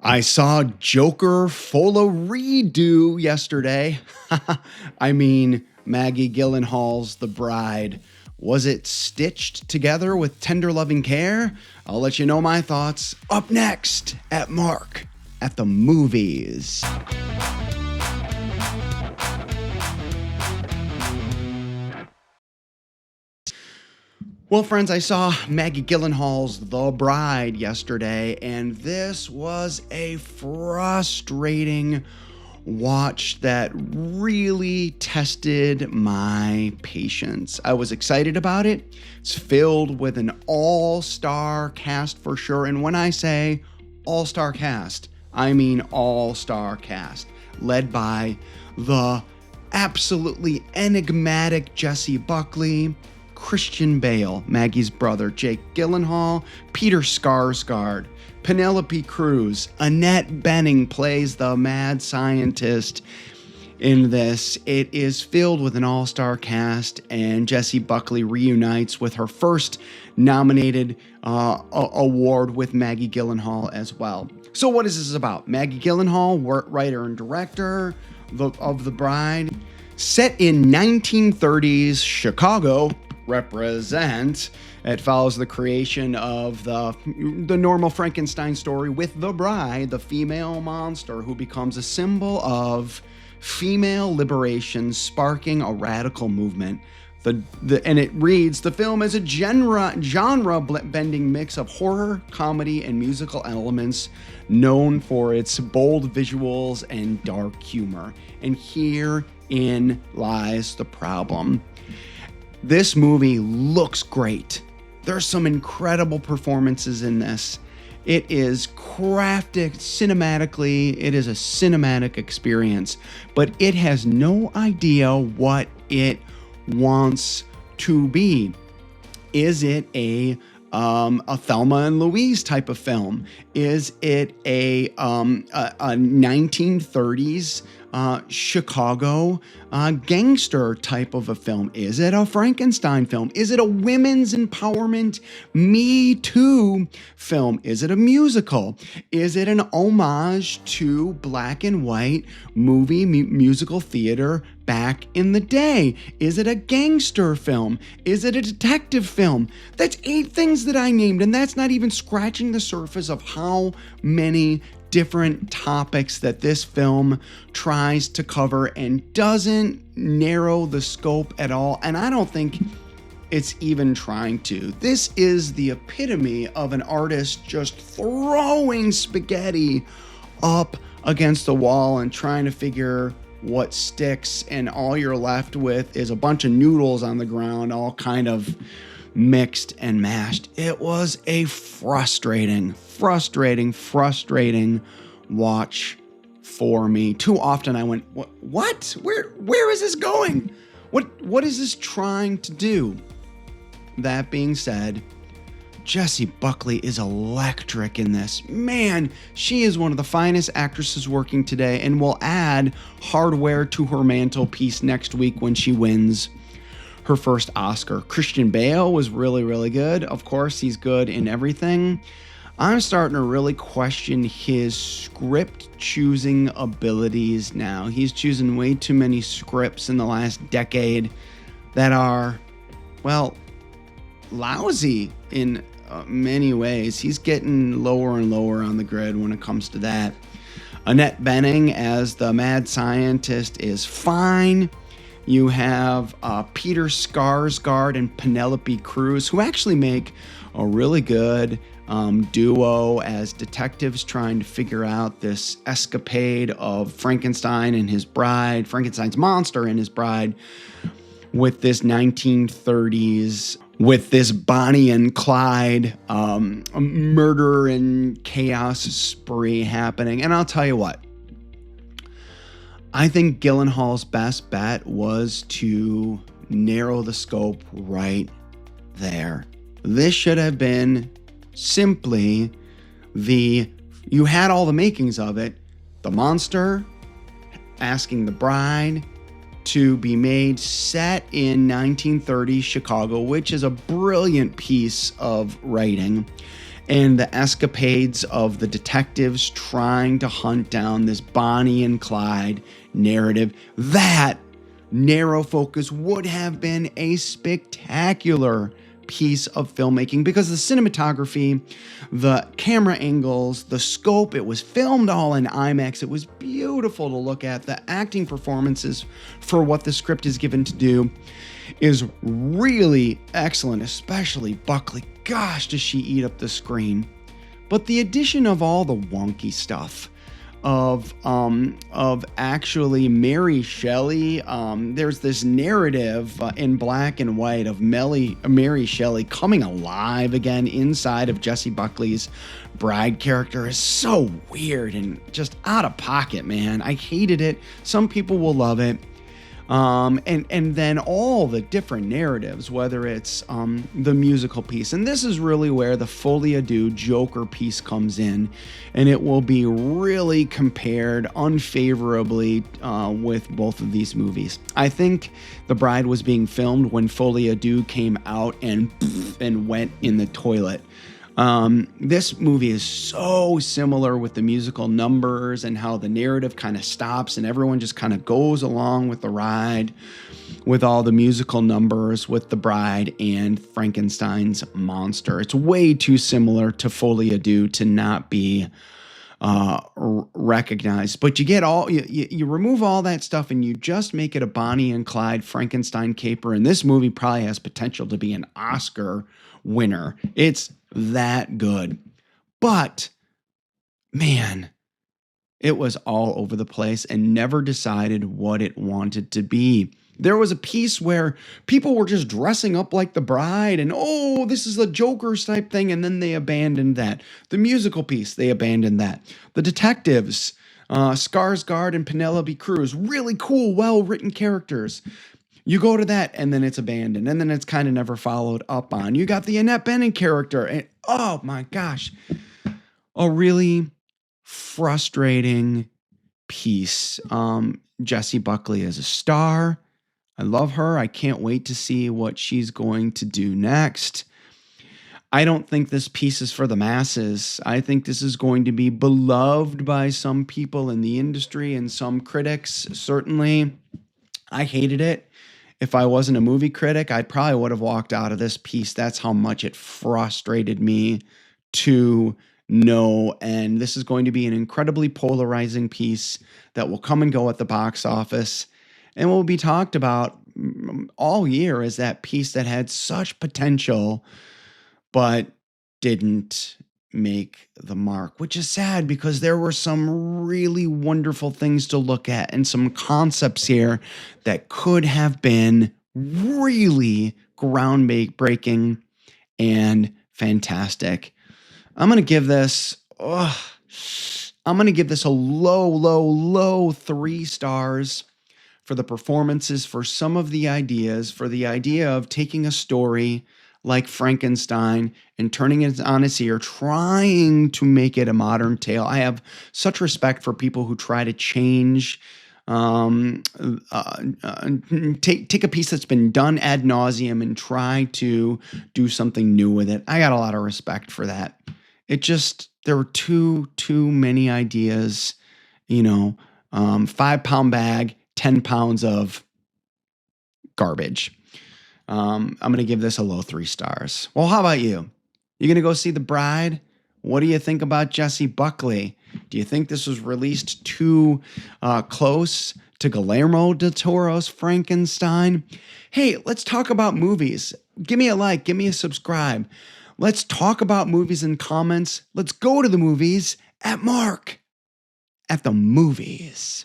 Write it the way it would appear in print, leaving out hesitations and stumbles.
I saw Joker full of redo yesterday. I mean, Maggie Gyllenhaal's The Bride. Was it stitched together with tender loving care? I'll let you know my thoughts up next at Mark at the Movies. Well, friends, I saw Maggie Gyllenhaal's The Bride yesterday, and this was a frustrating watch that really tested my patience. I was excited about it. It's filled with an all-star cast for sure, and when I say all-star cast, I mean all-star cast, led by the absolutely enigmatic Jessie Buckley, Christian Bale, Maggie's brother, Jake Gyllenhaal, Peter Skarsgård, Penelope Cruz, Annette Bening plays the mad scientist in this. It is filled with an all-star cast, and Jessie Buckley reunites with her first nominated award with Maggie Gyllenhaal as well. So what is this about? Maggie Gyllenhaal, writer and director of The Bride, set in 1930s Chicago, represent. It follows the creation of the normal Frankenstein story with the bride, the female monster who becomes a symbol of female liberation, sparking a radical movement. And it reads, the film is a genre-bending mix of horror, comedy, and musical elements known for its bold visuals and dark humor. And herein lies the problem. This movie looks great. There's some incredible performances in this. It is crafted cinematically. It is a cinematic experience, but it has no idea what it wants to be. Is it a Thelma and Louise type of film? Is it a 1930s Chicago gangster type of a film? Is it a Frankenstein film? Is it a women's empowerment Me Too film? Is it a musical? Is it an homage to black and white musical theater back in the day? Is it a gangster film? Is it a detective film? That's 8 things that I named, and that's not even scratching the surface of how many different topics that this film tries to cover and doesn't narrow the scope at all. And I don't think it's even trying to. This is the epitome of an artist just throwing spaghetti up against the wall and trying to figure what sticks, and all you're left with is a bunch of noodles on the ground, all kind of mixed and mashed. It was a frustrating watch for me. Too often I went, what? Where is this going? What is this trying to do? That being said, Jessie Buckley is electric in this. Man, she is one of the finest actresses working today, and will add hardware to her mantelpiece next week when she wins her first Oscar. Christian Bale was really, really good. Of course, he's good in everything. I'm starting to really question his script choosing abilities now. He's choosing way too many scripts in the last decade that are, well, lousy in many ways. He's getting lower and lower on the grid when it comes to that. Annette Bening as the mad scientist is fine. You have Peter Skarsgård and Penelope Cruz, who actually make a really good duo as detectives trying to figure out this escapade of Frankenstein and his bride, Frankenstein's monster and his bride, with this 1930s, with this Bonnie and Clyde murder and chaos spree happening. And I'll tell you what, I think Gyllenhaal's best bet was to narrow the scope right there. This should have been simply you had all the makings of it, the monster asking the bride to be made set in 1930s Chicago, which is a brilliant piece of writing. and the escapades of the detectives trying to hunt down this Bonnie and Clyde narrative. That narrow focus would have been a spectacular piece of filmmaking because the cinematography, the camera angles, the scope, it was filmed all in IMAX. It was beautiful to look at. The acting performances for what the script is given to do is really excellent, especially Buckley. Gosh, does she eat up the screen. But the addition of all the wonky stuff of actually Mary Shelley. There's this narrative in black and white of Mary Shelley coming alive again inside of Jessie Buckley's bride character is so weird and just out of pocket, man. I hated it. Some people will love it. And then all the different narratives, whether it's the musical piece. And this is really where the Folie à Deux Joker piece comes in, and it will be really compared unfavorably with both of these movies. I think The Bride was being filmed when Folie à Deux came out and went in the toilet. This movie is so similar with the musical numbers and how the narrative kind of stops and everyone just kind of goes along with the ride with all the musical numbers with the bride and Frankenstein's monster. It's way too similar to Folie à Deux to not be recognized. But you get you remove all that stuff and you just make it a Bonnie and Clyde Frankenstein caper. And this movie probably has potential to be an Oscar winner. It's that good. But man, it was all over the place and never decided what it wanted to be. There was a piece where people were just dressing up like the bride and, oh, this is the Joker's type thing. And then they abandoned that. The musical piece, they abandoned that. The detectives, Skarsgård and Penelope Cruz, really cool, well-written characters. You go to that and then it's abandoned and then it's kind of never followed up on. You got the Annette Bening character and oh my gosh, a really frustrating piece. Jessie Buckley is a star. I love her. I can't wait to see what she's going to do next. I don't think this piece is for the masses. I think this is going to be beloved by some people in the industry and some critics, certainly. I hated it. If I wasn't a movie critic, I probably would have walked out of this piece. That's how much it frustrated me to no end. This is going to be an incredibly polarizing piece that will come and go at the box office and will be talked about all year as that piece that had such potential but didn't make the mark, which is sad because there were some really wonderful things to look at and some concepts here that could have been really groundbreaking and fantastic. I'm going to give this a low 3 stars for the performances, for some of the ideas, for the idea of taking a story like Frankenstein and turning it on its ear, trying to make it a modern tale. I have such respect for people who try to change, take a piece that's been done ad nauseum and try to do something new with it. I got a lot of respect for that. There were too many ideas, 5-pound bag, 10 pounds of garbage. I'm going to give this a low 3 stars. Well, how about you? You going to go see The Bride? What do you think about Jessie Buckley? Do you think this was released too close to Guillermo del Toro's Frankenstein? Hey, let's talk about movies. Give me a like. Give me a subscribe. Let's talk about movies in comments. Let's go to the movies at Mark at the Movies.